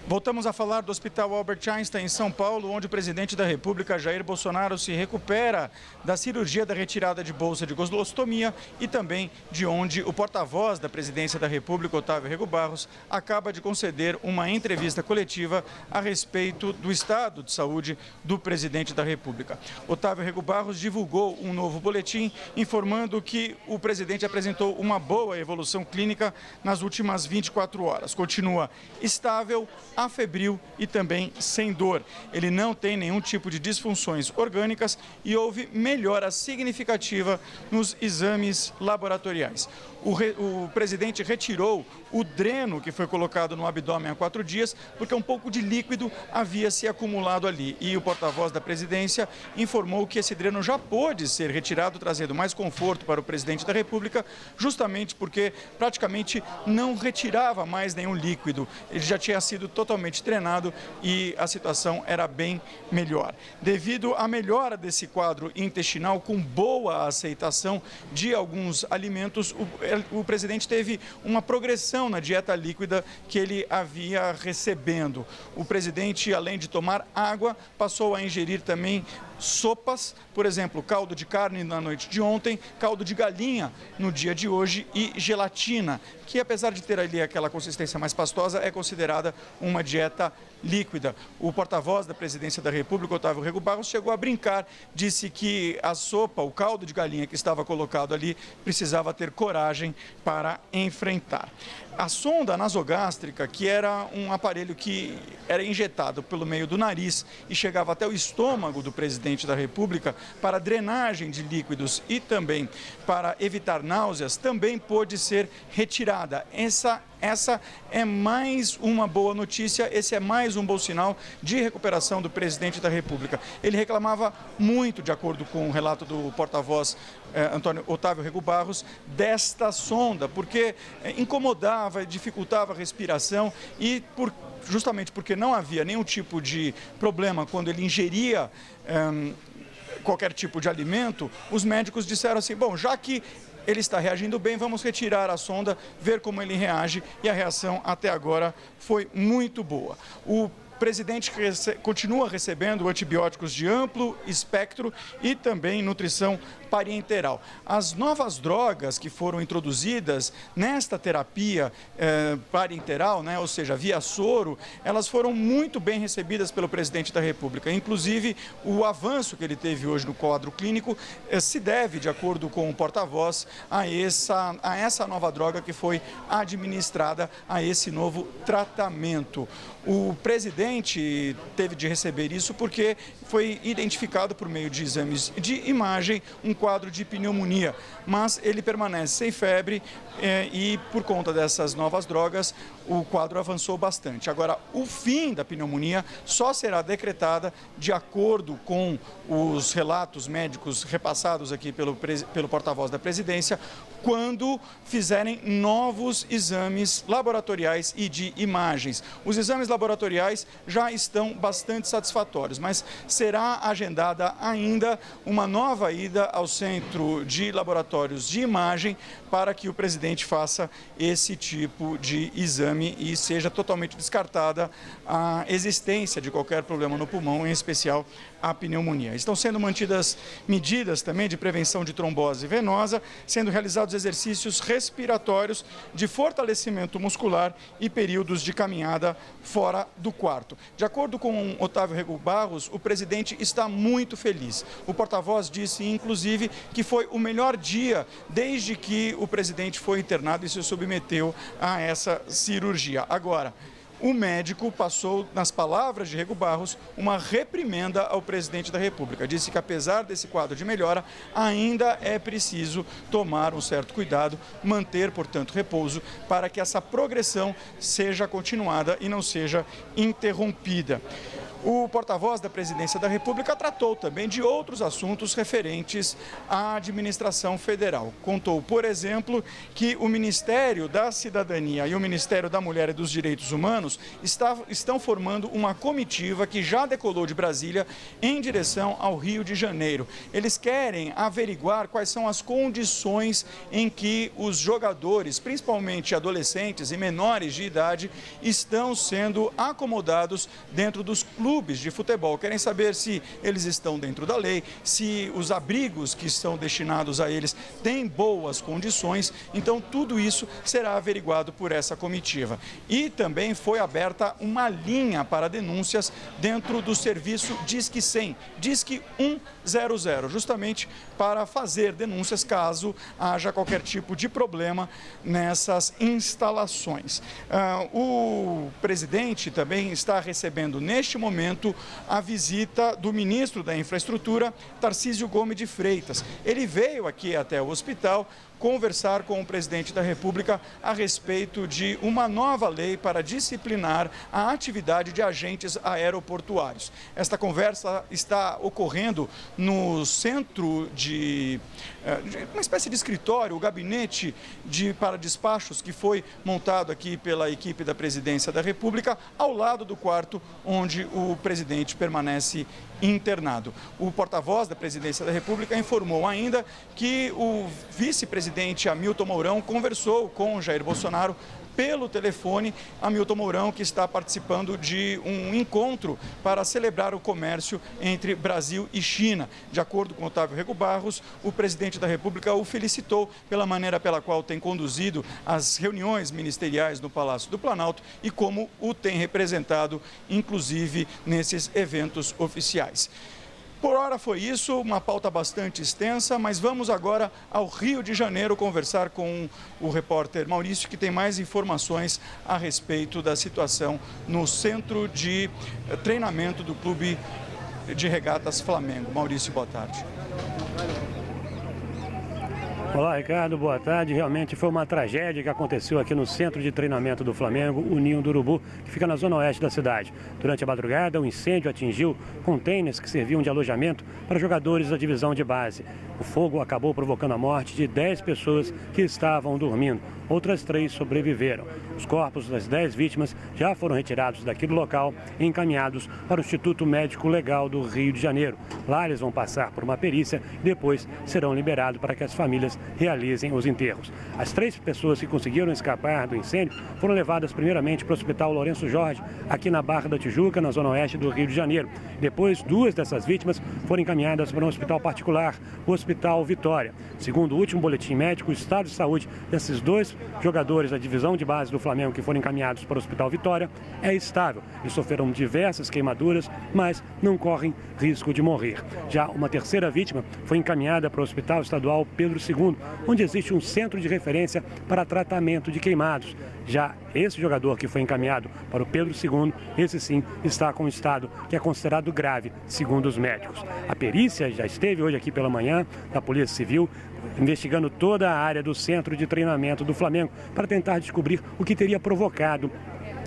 Voltamos a falar do Hospital Albert Einstein, em São Paulo, onde o presidente da República, Jair Bolsonaro, se recupera da cirurgia da retirada de bolsa de gostilostomia e também de onde o porta-voz da presidência da República, Otávio Rego Barros, acaba de conceder uma entrevista coletiva a respeito do estado de saúde do presidente da República. Otávio Rego Barros divulgou um novo boletim informando que o presidente apresentou uma boa evolução clínica nas últimas 24 horas. Continua estável, afebril e também sem dor. Ele não tem nenhum tipo de disfunções orgânicas e houve melhora significativa nos exames laboratoriais. O presidente retirou o dreno que foi colocado no abdômen há 4 dias, porque um pouco de líquido havia se acumulado ali. E o porta-voz da presidência informou que esse dreno já pôde ser retirado, trazendo mais conforto para o presidente da República, justamente porque praticamente não retirava mais nenhum líquido. Ele já tinha sido totalmente treinado e a situação era bem melhor. Devido à melhora desse quadro intestinal, com boa aceitação de alguns alimentos, o presidente teve uma progressão na dieta líquida que ele havia recebendo. O presidente, além de tomar água, passou a ingerir também sopas, por exemplo, caldo de carne na noite de ontem, caldo de galinha no dia de hoje e gelatina, que apesar de ter ali aquela consistência mais pastosa, é considerada uma dieta líquida. O porta-voz da presidência da República, Otávio Rego Barros, chegou a brincar, disse que a sopa, o caldo de galinha que estava colocado ali, precisava ter coragem para enfrentar. A sonda nasogástrica, que era um aparelho que era injetado pelo meio do nariz e chegava até o estômago do presidente da República para drenagem de líquidos e também para evitar náuseas, também pôde ser retirada. Essa é mais uma boa notícia, esse é mais um bom sinal de recuperação do presidente da República. Ele reclamava muito, de acordo com o relato do porta-voz Otávio Rego Barros, desta sonda, porque incomodava, dificultava a respiração e justamente porque não havia nenhum tipo de problema quando ele ingeria qualquer tipo de alimento, os médicos disseram assim, bom, já que ele está reagindo bem, vamos retirar a sonda, ver como ele reage, e a reação até agora foi muito boa. O presidente continua recebendo antibióticos de amplo espectro e também nutrição parenteral. As novas drogas que foram introduzidas nesta terapia parenteral, né, ou seja, via soro, elas foram muito bem recebidas pelo presidente da República. Inclusive, o avanço que ele teve hoje no quadro clínico se deve, de acordo com o porta-voz, a essa nova droga que foi administrada a esse novo tratamento. O presidente teve de receber isso porque foi identificado por meio de exames de imagem um quadro de pneumonia, mas ele permanece sem febre e por conta dessas novas drogas o quadro avançou bastante. Agora, o fim da pneumonia só será decretada de acordo com os relatos médicos repassados aqui pelo porta-voz da presidência, quando fizerem novos exames laboratoriais e de imagens. Os exames laboratoriais já estão bastante satisfatórios, mas será agendada ainda uma nova ida ao Centro de Laboratórios de Imagem para que o presidente faça esse tipo de exame e seja totalmente descartada a existência de qualquer problema no pulmão, em especial a pneumonia. Estão sendo mantidas medidas também de prevenção de trombose venosa, sendo realizados exercícios respiratórios de fortalecimento muscular e períodos de caminhada fora do quarto. De acordo com Otávio Rego Barros, o presidente está muito feliz. O porta-voz disse, inclusive, que foi o melhor dia desde que o presidente foi internado e se submeteu a essa cirurgia. Agora, o médico passou, nas palavras de Rego Barros, uma reprimenda ao presidente da República. Disse que, apesar desse quadro de melhora, ainda é preciso tomar um certo cuidado, manter, portanto, repouso, para que essa progressão seja continuada e não seja interrompida. O porta-voz da Presidência da República tratou também de outros assuntos referentes à administração federal. Contou, por exemplo, que o Ministério da Cidadania e o Ministério da Mulher e dos Direitos Humanos estão formando uma comitiva que já decolou de Brasília em direção ao Rio de Janeiro. Eles querem averiguar quais são as condições em que os jogadores, principalmente adolescentes e menores de idade, estão sendo acomodados dentro dos clubes de futebol. Querem saber se eles estão dentro da lei, se os abrigos que estão destinados a eles têm boas condições. Então, tudo isso será averiguado por essa comitiva. E também foi aberta uma linha para denúncias dentro do serviço Disque 100, Disque 100, justamente para fazer denúncias caso haja qualquer tipo de problema nessas instalações. O presidente também está recebendo neste momento a visita do ministro da Infraestrutura, Tarcísio Gomes de Freitas. Ele veio aqui até o hospital conversar com o presidente da República a respeito de uma nova lei para disciplinar a atividade de agentes aeroportuários. Esta conversa está ocorrendo no centro de uma espécie de escritório, o gabinete para despachos que foi montado aqui pela equipe da Presidência da República, ao lado do quarto onde o presidente permanece internado. O porta-voz da Presidência da República informou ainda que o vice-presidente Hamilton Mourão conversou com Jair Bolsonaro pelo telefone. Hamilton Mourão, que está participando de um encontro para celebrar o comércio entre Brasil e China. De acordo com Otávio Rego Barros, o presidente da República o felicitou pela maneira pela qual tem conduzido as reuniões ministeriais no Palácio do Planalto e como o tem representado, inclusive, nesses eventos oficiais. Por hora foi isso, uma pauta bastante extensa, mas vamos agora ao Rio de Janeiro conversar com o repórter Maurício, que tem mais informações a respeito da situação no centro de treinamento do Clube de Regatas Flamengo. Maurício, boa tarde. Olá, Ricardo, boa tarde. Realmente foi uma tragédia que aconteceu aqui no centro de treinamento do Flamengo, o Ninho do Urubu, que fica na zona oeste da cidade. Durante a madrugada, o incêndio atingiu containers que serviam de alojamento para jogadores da divisão de base. O fogo acabou provocando a morte de 10 pessoas que estavam dormindo. Outras 3 sobreviveram. Os corpos das 10 vítimas já foram retirados daqui do local e encaminhados para o Instituto Médico Legal do Rio de Janeiro. Lá eles vão passar por uma perícia e depois serão liberados para que as famílias realizem os enterros. As 3 pessoas que conseguiram escapar do incêndio foram levadas primeiramente para o Hospital Lourenço Jorge, aqui na Barra da Tijuca, na zona oeste do Rio de Janeiro. Depois, 2 dessas vítimas foram encaminhadas para um hospital particular, o Hospital Vitória. Segundo o último boletim médico, o estado de saúde desses 2 jogadores da divisão de base do Flamengo que foram encaminhados para o Hospital Vitória é estável. Eles sofreram diversas queimaduras, mas não correm risco de morrer. Já uma terceira vítima foi encaminhada para o Hospital Estadual Pedro II, onde existe um centro de referência para tratamento de queimados. Já esse jogador que foi encaminhado para o Pedro II, esse sim está com um estado que é considerado grave, segundo os médicos. A perícia já esteve hoje aqui pela manhã da Polícia Civil, investigando toda a área do centro de treinamento do Flamengo para tentar descobrir o que teria provocado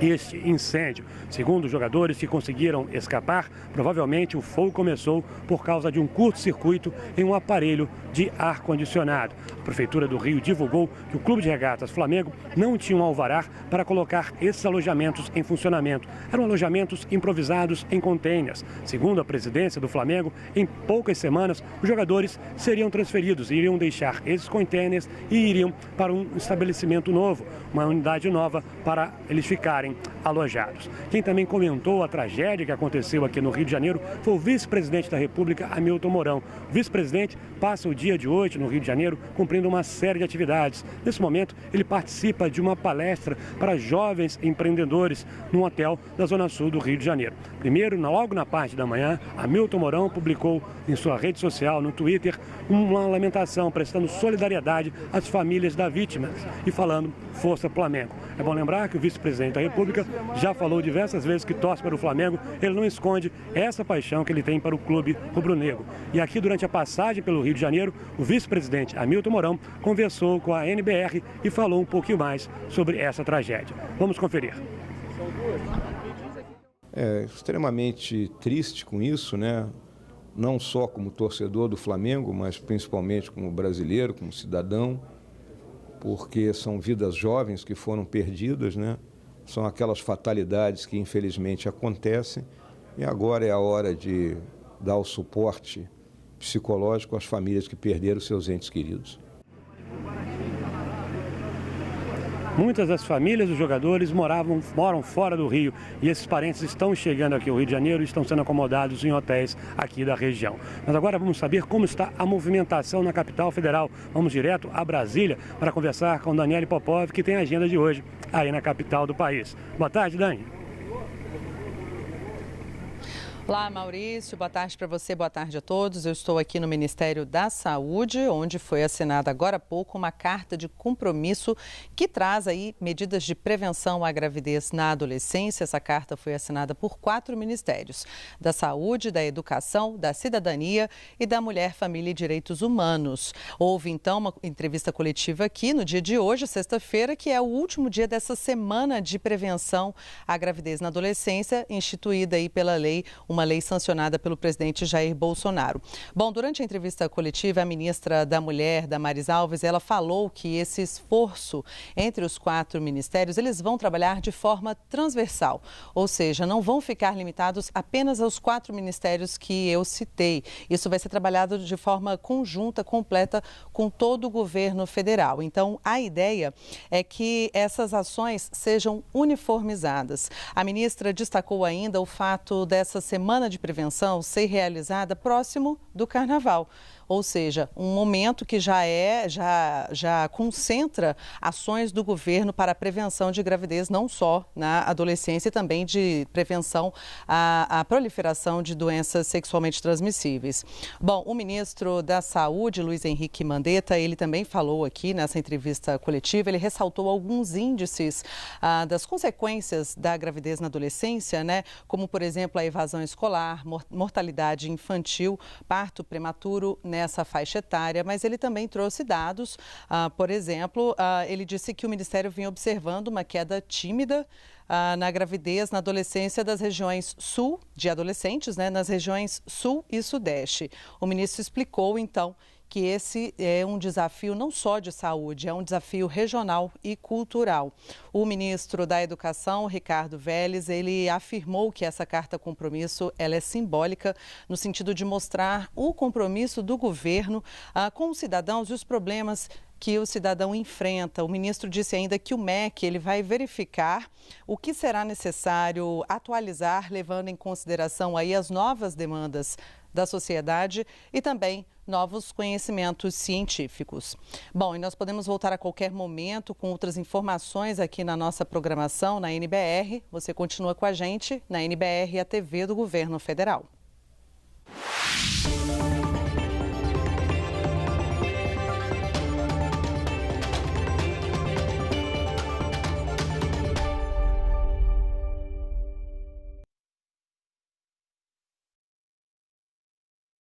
este incêndio. Segundo os jogadores que conseguiram escapar, provavelmente o fogo começou por causa de um curto-circuito em um aparelho de ar-condicionado. A Prefeitura do Rio divulgou que o Clube de Regatas Flamengo não tinha um alvará para colocar esses alojamentos em funcionamento. Eram alojamentos improvisados em containers. Segundo a presidência do Flamengo, em poucas semanas os jogadores seriam transferidos, iriam deixar esses containers e iriam para um estabelecimento novo, uma unidade nova para eles ficarem alojados. Quem também comentou a tragédia que aconteceu aqui no Rio de Janeiro foi o vice-presidente da República, Hamilton Mourão. O vice-presidente passa o dia de hoje no Rio de Janeiro cumprindo uma série de atividades. Nesse momento, ele participa de uma palestra para jovens empreendedores num hotel da Zona Sul do Rio de Janeiro. Primeiro, logo na parte da manhã, Hamilton Mourão publicou em sua rede social, no Twitter, uma lamentação prestando solidariedade às famílias das vítimas e falando Força Flamengo. É bom lembrar que o vice-presidente da República já falou diversas vezes que torce para o Flamengo. Ele não esconde essa paixão que ele tem para o clube rubro-negro. E aqui, durante a passagem pelo Rio de Janeiro, o vice-presidente Hamilton Mourão conversou com a NBR e falou um pouquinho mais sobre essa tragédia. Vamos conferir. extremamente triste com isso, né? Não só como torcedor do Flamengo, mas principalmente como brasileiro, como cidadão, porque são vidas jovens que foram perdidas, né? São aquelas fatalidades que infelizmente acontecem e agora é a hora de dar o suporte psicológico às famílias que perderam seus entes queridos. Muitas das famílias dos jogadores moram fora do Rio e esses parentes estão chegando aqui ao Rio de Janeiro e estão sendo acomodados em hotéis aqui da região. Mas agora vamos saber como está a movimentação na capital federal. Vamos direto a Brasília para conversar com Daniele Popov, que tem a agenda de hoje aí na capital do país. Boa tarde, Dani. Olá, Maurício. Boa tarde para você, boa tarde a todos. Eu estou aqui no Ministério da Saúde, onde foi assinada agora há pouco uma carta de compromisso que traz aí medidas de prevenção à gravidez na adolescência. Essa carta foi assinada por 4 ministérios: da Saúde, da Educação, da Cidadania e da Mulher, Família e Direitos Humanos. Houve então uma entrevista coletiva aqui no dia de hoje, sexta-feira, que é o último dia dessa semana de prevenção à gravidez na adolescência, instituída aí pela lei, uma lei sancionada pelo presidente Jair Bolsonaro. Bom, durante a entrevista coletiva, a ministra da Mulher, Damares Alves, ela falou que esse esforço entre os 4 ministérios, eles vão trabalhar de forma transversal, ou seja, não vão ficar limitados apenas aos 4 ministérios que eu citei. Isso vai ser trabalhado de forma conjunta, completa, com todo o governo federal. Então, a ideia é que essas ações sejam uniformizadas. A ministra destacou ainda o fato dessa semana de prevenção ser realizada próximo do Carnaval. Ou seja, um momento que já concentra ações do governo para a prevenção de gravidez, não só na adolescência, e também de prevenção à proliferação de doenças sexualmente transmissíveis. Bom, o ministro da Saúde, Luiz Henrique Mandetta, ele também falou aqui nessa entrevista coletiva, ele ressaltou alguns índices das consequências da gravidez na adolescência, né? Como, por exemplo, a evasão escolar, mortalidade infantil, parto prematuro nessa faixa etária, mas ele também trouxe dados, por exemplo, ele disse que o Ministério vinha observando uma queda tímida na gravidez na adolescência das regiões sul, de adolescentes, né, nas regiões sul e sudeste. O ministro explicou, então, que esse é um desafio não só de saúde, é um desafio regional e cultural. O ministro da Educação, Ricardo Vélez, ele afirmou que essa carta compromisso ela é simbólica no sentido de mostrar o compromisso do governo com os cidadãos e os problemas que o cidadão enfrenta. O ministro disse ainda que o MEC ele vai verificar o que será necessário atualizar, levando em consideração aí as novas demandas da sociedade e também novos conhecimentos científicos. Bom, e nós podemos voltar a qualquer momento com outras informações aqui na nossa programação, na NBR. Você continua com a gente na NBR, a TV do Governo Federal.